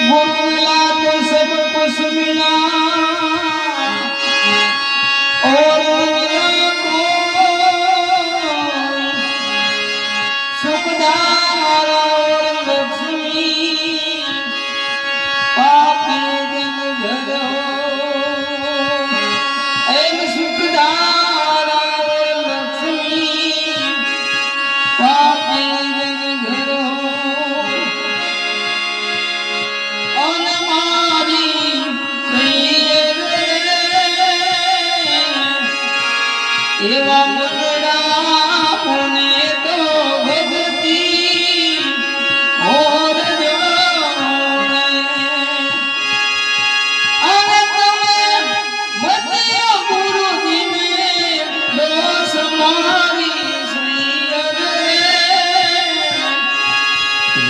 गुरु मिला तो सब कुछ मिला और मिला को सुखदार और लक्ष्मी पापी जन घर एक सुखदार और लक्ष्मी पापी जन घर एवा मुंडा पुने तो भगती और जोने अरे तुम्हें मतियो गुरु जी ने दोष मारी श्री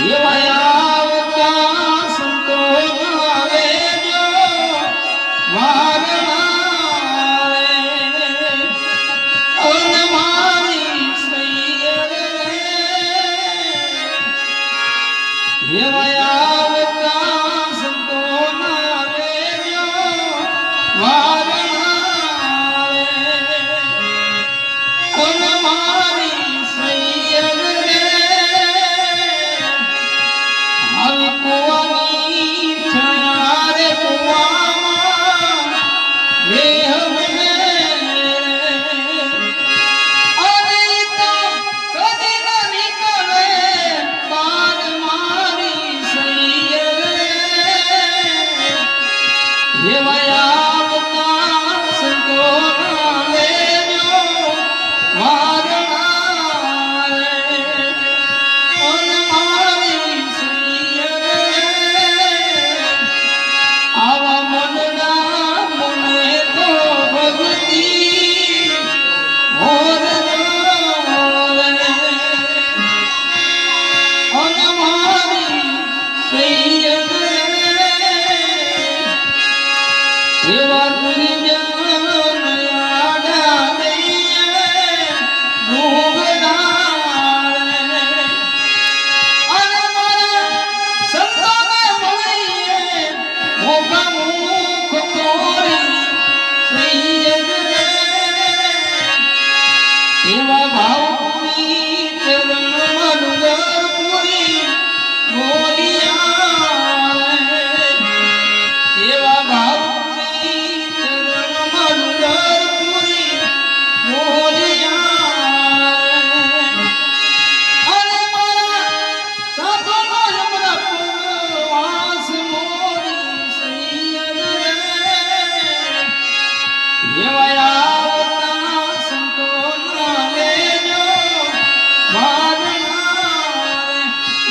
ये वयाव का संतोष आवे जो मारना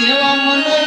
એવા મન